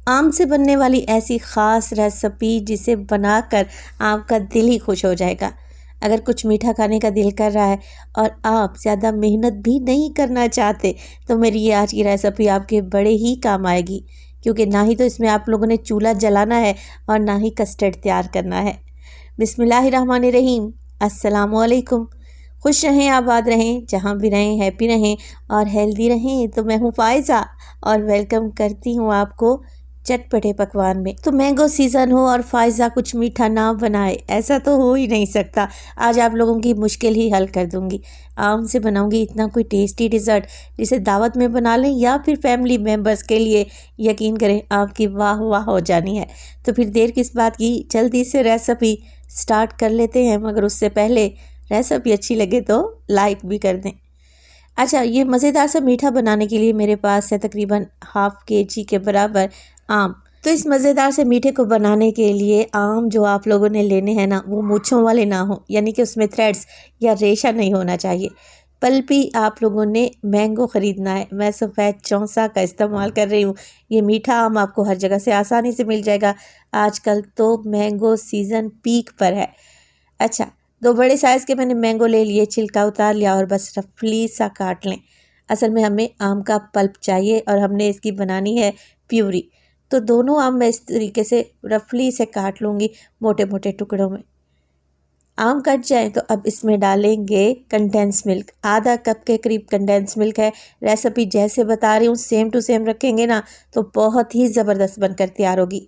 आम से बनने वाली ऐसी ख़ास रेसिपी जिसे बनाकर आपका दिल ही खुश हो जाएगा। अगर कुछ मीठा खाने का दिल कर रहा है और आप ज़्यादा मेहनत भी नहीं करना चाहते, तो मेरी ये आज की रेसिपी आपके बड़े ही काम आएगी, क्योंकि ना ही तो इसमें आप लोगों ने चूल्हा जलाना है और ना ही कस्टर्ड तैयार करना है। बिस्मिल्लाहिर्रहमानिर्रहीम। अस्सलामुअलैकुम। खुश रहें, आबाद रहें, जहाँ भी रहें हैप्पी रहें और हेल्दी रहें। तो मैं हूँ फ़ायज़ा और वेलकम करती हूँ आपको चटपटे पकवान में। तो मैंगो सीज़न हो और फ़ायज़ा कुछ मीठा ना बनाए, ऐसा तो हो ही नहीं सकता। आज आप लोगों की मुश्किल ही हल कर दूंगी। आम से बनाऊंगी इतना कोई टेस्टी डिज़र्ट जिसे दावत में बना लें या फिर फैमिली मेम्बर्स के लिए, यकीन करें आपकी वाह वाह हो जानी है। तो फिर देर किस बात की, जल्दी से रेसिपी स्टार्ट कर लेते हैं। मगर उससे पहले रेसिपी अच्छी लगे तो लाइक भी कर दें। अच्छा, ये मज़ेदार सा मीठा बनाने के लिए मेरे पास है तकरीबन हाफ़ केजी के बराबर आम। तो इस मज़ेदार से मीठे को बनाने के लिए आम जो आप लोगों ने लेने हैं ना, वो मूँछों वाले ना हो, यानी कि उसमें थ्रेड्स या रेशा नहीं होना चाहिए। पल्पी आप लोगों ने मैंगो ख़रीदना है। मैं सफ़ेद चौंसा का इस्तेमाल कर रही हूँ। ये मीठा आम आपको हर जगह से आसानी से मिल जाएगा। आजकल तो मैंगो सीज़न पीक पर है। अच्छा, 2 बड़े साइज़ के मैंने मैंगो ले लिए, छिलका उतार लिया और बस रफली सा काट लें। असल में हमें आम का पल्प चाहिए और हमने इसकी बनानी है प्यूरी। तो दोनों आम मैं इस तरीके से रफली से काट लूँगी मोटे मोटे टुकड़ों में। आम कट जाए तो अब इसमें डालेंगे कंडेंस मिल्क। आधा कप के करीब कंडेंस मिल्क है। रेसिपी जैसे बता रही हूँ सेम टू सेम रखेंगे ना, तो बहुत ही ज़बरदस्त बनकर तैयार होगी।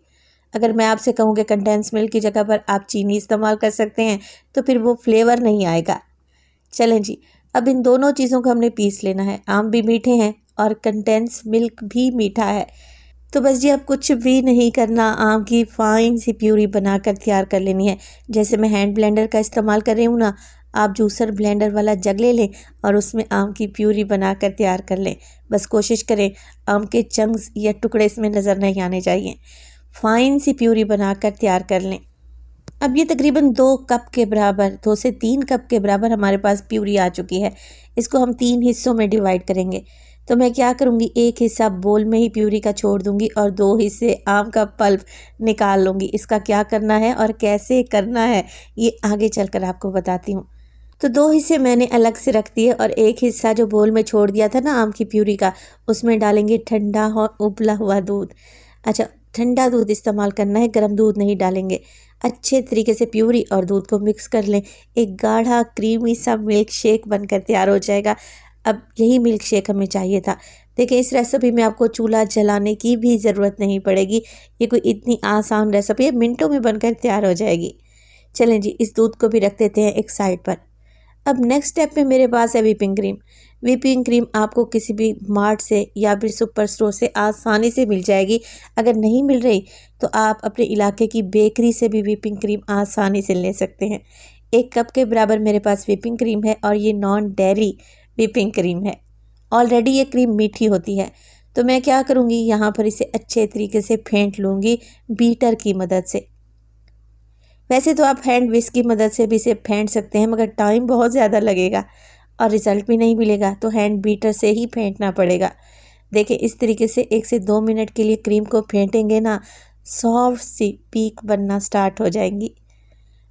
अगर मैं आपसे कहूँ कि कंडेंस मिल्क की जगह पर आप चीनी इस्तेमाल कर सकते हैं, तो फिर वो फ्लेवर नहीं आएगा। चलें जी, अब इन दोनों चीज़ों को हमने पीस लेना है। आम भी मीठे हैं और कंडेंस मिल्क भी मीठा है। तो बस जी, अब कुछ भी नहीं करना, आम की फ़ाइन सी प्यूरी बनाकर तैयार कर लेनी है। जैसे मैं हैंड ब्लेंडर का इस्तेमाल कर रही हूँ ना, आप जूसर ब्लेंडर वाला जग ले लें और उसमें आम की प्यूरी बनाकर तैयार कर लें। बस कोशिश करें आम के चंक्स या टुकड़े इसमें नज़र नहीं आने चाहिए। फ़ाइन सी प्यूरी बनाकर तैयार कर लें। अब ये तकरीबन 2 कप के बराबर, 2 से 3 कप के बराबर हमारे पास प्यूरी आ चुकी है। इसको हम 3 हिस्सों में डिवाइड करेंगे। तो मैं क्या करूँगी, एक हिस्सा बोल में ही प्यूरी का छोड़ दूँगी और 2 हिस्से आम का पल्प निकाल लूँगी। इसका क्या करना है और कैसे करना है, ये आगे चलकर आपको बताती हूँ। तो 2 हिस्से मैंने अलग से रख दिए और एक हिस्सा जो बोल में छोड़ दिया था ना आम की प्यूरी का, उसमें डालेंगे ठंडा और उबला हुआ दूध। अच्छा, ठंडा दूध इस्तेमाल करना है, गर्म दूध नहीं डालेंगे। अच्छे तरीके से प्यूरी और दूध को मिक्स कर लें। एक गाढ़ा क्रीमी सा मिल्क शेक बनकर तैयार हो जाएगा। अब यही मिल्क शेक हमें चाहिए था। देखिए, इस रेसिपी में आपको चूल्हा जलाने की भी ज़रूरत नहीं पड़ेगी। ये कोई इतनी आसान रेसिपी है, मिनटों में बनकर तैयार हो जाएगी। चलें जी, इस दूध को भी रख देते हैं एक साइड पर। अब नेक्स्ट स्टेप में मेरे पास है व्हिपिंग क्रीम। व्हिपिंग क्रीम आपको किसी भी मार्ट से या फिर सुपर स्टोर से आसानी से मिल जाएगी। अगर नहीं मिल रही तो आप अपने इलाके की बेकरी से भी व्हिपिंग क्रीम आसानी से ले सकते हैं। 1 कप के बराबर मेरे पास व्हिपिंग क्रीम है और ये नॉन डेयरी व्हिपिंग क्रीम है। ऑलरेडी ये क्रीम मीठी होती है। तो मैं क्या करूँगी, यहाँ पर इसे अच्छे तरीके से फेंट लूँगी बीटर की मदद से। वैसे तो आप हैंड विस्क की मदद से भी इसे फेंट सकते हैं, मगर टाइम बहुत ज़्यादा लगेगा और रिज़ल्ट भी नहीं मिलेगा, तो हैंड बीटर से ही फेंटना पड़ेगा। देखिए, इस तरीके से 1 से 2 मिनट के लिए क्रीम को फेंटेंगे ना, सॉफ्ट सी पीक बनना स्टार्ट हो जाएंगी।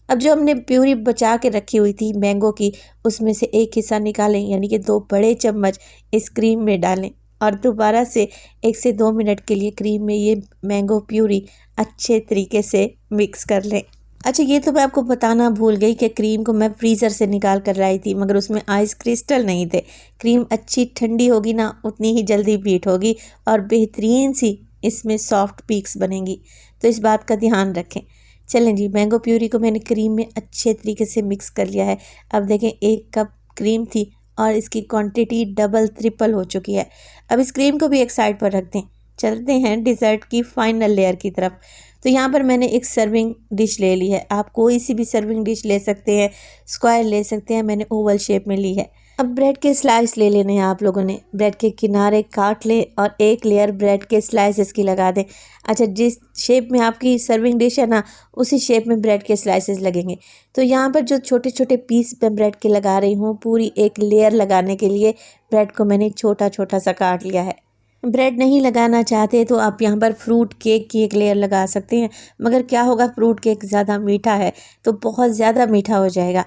अब जो हमने प्यूरी बचा के रखी हुई थी मैंगो की, उसमें से एक हिस्सा निकालें, यानी कि 2 बड़े चम्मच इस क्रीम में डालें और दोबारा से 1 से 2 मिनट के लिए क्रीम में ये मैंगो प्यूरी अच्छे तरीके से मिक्स कर लें। अच्छा, ये तो मैं आपको बताना भूल गई कि क्रीम को मैं फ्रीज़र से निकाल कर लाई थी, मगर उसमें आइस क्रिस्टल नहीं थे। क्रीम अच्छी ठंडी होगी ना, उतनी ही जल्दी बीट होगी और बेहतरीन सी इसमें सॉफ्ट पीक्स बनेंगी। तो इस बात का ध्यान रखें। चलें जी, मैंगो प्यूरी को मैंने क्रीम में अच्छे तरीके से मिक्स कर लिया है। अब देखें, 1 कप क्रीम थी और इसकी क्वांटिटी डबल ट्रिपल हो चुकी है। अब इस क्रीम को भी एक साइड पर रख दें। चलते हैं डिज़र्ट की फाइनल लेयर की तरफ। तो यहाँ पर मैंने एक सर्विंग डिश ले ली है। आप कोई सी भी सर्विंग डिश ले सकते हैं, स्क्वायर ले सकते हैं, मैंने ओवल शेप में ली है। अब ब्रेड के स्लाइस ले लेने हैं आप लोगों ने। ब्रेड के किनारे काट लें और एक लेयर ब्रेड के स्लाइसेस की लगा दें। अच्छा, जिस शेप में आपकी सर्विंग डिश है ना, उसी शेप में ब्रेड के स्लाइसेस लगेंगे। तो यहाँ पर जो छोटे छोटे पीस मैं ब्रेड के लगा रही हूँ, पूरी एक लेयर लगाने के लिए ब्रेड को मैंने छोटा छोटा सा काट लिया है। ब्रेड नहीं लगाना चाहते तो आप यहाँ पर फ्रूट केक की एक लेयर लगा सकते हैं, मगर क्या होगा, फ्रूट केक ज़्यादा मीठा है तो बहुत ज़्यादा मीठा हो जाएगा।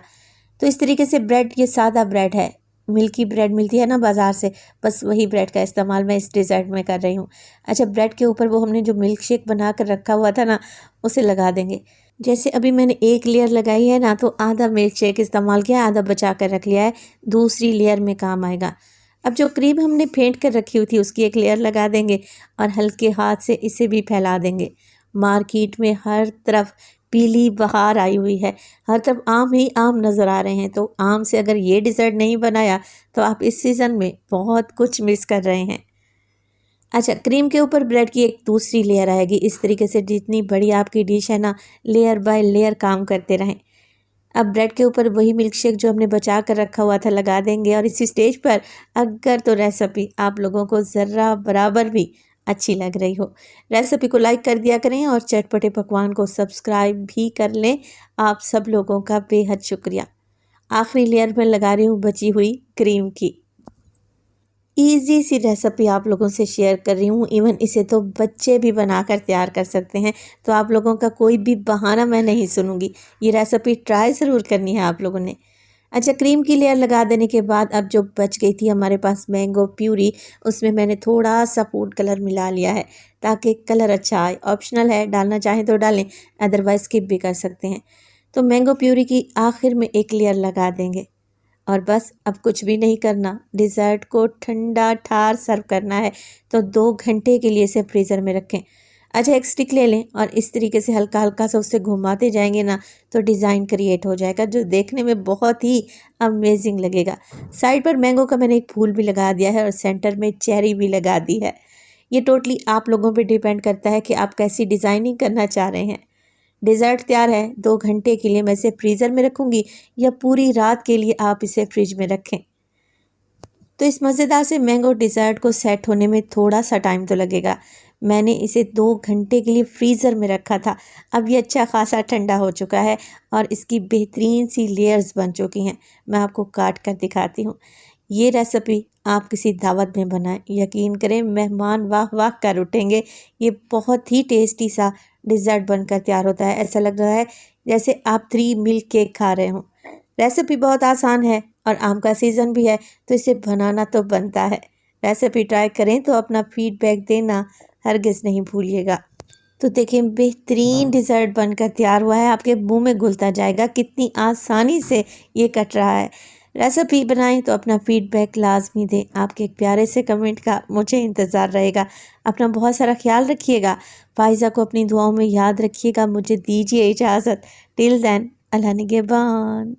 तो इस तरीके से ब्रेड, ये सादा ब्रेड है, मिल्की ब्रेड मिलती है ना बाज़ार से, बस वही ब्रेड का इस्तेमाल मैं इस डिज़र्ट में कर रही हूँ। अच्छा, ब्रेड के ऊपर वो हमने जो मिल्क शेक बना कर रखा हुआ था ना, उसे लगा देंगे। जैसे अभी मैंने एक लेयर लगाई है ना, तो आधा मिल्क शेक इस्तेमाल किया, आधा बचा कर रख लिया है, दूसरी लेयर में काम आएगा। अब जो क्रीम हमने फेंट कर रखी हुई थी उसकी एक लेयर लगा देंगे और हल्के हाथ से इसे भी फैला देंगे। मार्केट में हर तरफ पीली बहार आई हुई है, हर तरफ आम ही आम नज़र आ रहे हैं, तो आम से अगर ये डिज़र्ट नहीं बनाया तो आप इस सीज़न में बहुत कुछ मिस कर रहे हैं। अच्छा, क्रीम के ऊपर ब्रेड की एक दूसरी लेयर आएगी। इस तरीके से जितनी बड़ी आपकी डिश है ना, लेयर बाय लेयर काम करते रहें। अब ब्रेड के ऊपर वही मिल्क शेक जो हमने बचा कर रखा हुआ था लगा देंगे, और इसी स्टेज पर अगर तो रेसिपी आप लोगों को ज़र्रा बराबर भी अच्छी लग रही हो, रेसिपी को लाइक कर दिया करें और चटपटे पकवान को सब्सक्राइब भी कर लें। आप सब लोगों का बेहद शुक्रिया। आखिरी लेयर में लगा रही हूँ बची हुई क्रीम की। ईज़ी सी रेसिपी आप लोगों से शेयर कर रही हूँ, इवन इसे तो बच्चे भी बनाकर तैयार कर सकते हैं, तो आप लोगों का कोई भी बहाना मैं नहीं सुनूंगी। ये रेसिपी ट्राई ज़रूर करनी है आप लोगों ने। अच्छा, क्रीम की लेयर लगा देने के बाद अब जो बच गई थी हमारे पास मैंगो प्यूरी, उसमें मैंने थोड़ा सा फूड कलर मिला लिया है ताकि कलर अच्छा आए। ऑप्शनल है, डालना चाहें तो डालें, अदरवाइज़ स्किप भी कर सकते हैं। तो मैंगो प्यूरी की आखिर में एक लेयर लगा देंगे और बस अब कुछ भी नहीं करना। डिज़र्ट को ठंडा ठार सर्व करना है तो 2 घंटे के लिए इसे फ्रीज़र में रखें। अच्छा, एक स्टिक ले लें और इस तरीके से हल्का हल्का सा उससे घुमाते जाएंगे ना, तो डिज़ाइन क्रिएट हो जाएगा जो देखने में बहुत ही अमेजिंग लगेगा। साइड पर मैंगो का मैंने एक फूल भी लगा दिया है और सेंटर में चेरी भी लगा दी है। ये टोटली आप लोगों पे डिपेंड करता है कि आप कैसी डिज़ाइनिंग करना चाह रहे हैं। डिज़र्ट तैयार है। 2 घंटे के लिए मैं इसे फ्रीज़र में रखूँगी या पूरी रात के लिए आप इसे फ्रिज में रखें। तो इस मज़ेदार से मैंगो डिज़र्ट को सेट होने में थोड़ा सा टाइम तो लगेगा। मैंने इसे 2 घंटे के लिए फ्रीज़र में रखा था। अब ये अच्छा खासा ठंडा हो चुका है और इसकी बेहतरीन सी लेयर्स बन चुकी हैं। मैं आपको काट कर दिखाती हूँ। ये रेसिपी आप किसी दावत में बनाएं, यकीन करें मेहमान वाह वाह कर उठेंगे। ये बहुत ही टेस्टी सा डिज़र्ट बनकर तैयार होता है। ऐसा लग रहा है जैसे आप 3 मिल्क केक खा रहे हों। रेसिपी बहुत आसान है और आम का सीज़न भी है, तो इसे बनाना तो बनता है। रेसिपी ट्राई करें तो अपना फीडबैक देना हरगिज़ नहीं भूलिएगा। तो देखिए, बेहतरीन डिज़र्ट बनकर तैयार हुआ है, आपके मुंह में घुलता जाएगा, कितनी आसानी से ये कट रहा है। रेसिपी बनाएं तो अपना फीडबैक लाजमी दें। आपके एक प्यारे से कमेंट का मुझे इंतज़ार रहेगा। अपना बहुत सारा ख्याल रखिएगा। फाइज़ा को अपनी दुआओं में याद रखिएगा। मुझे दीजिए इजाज़त। टिल देन, अल्लाह निगहबान।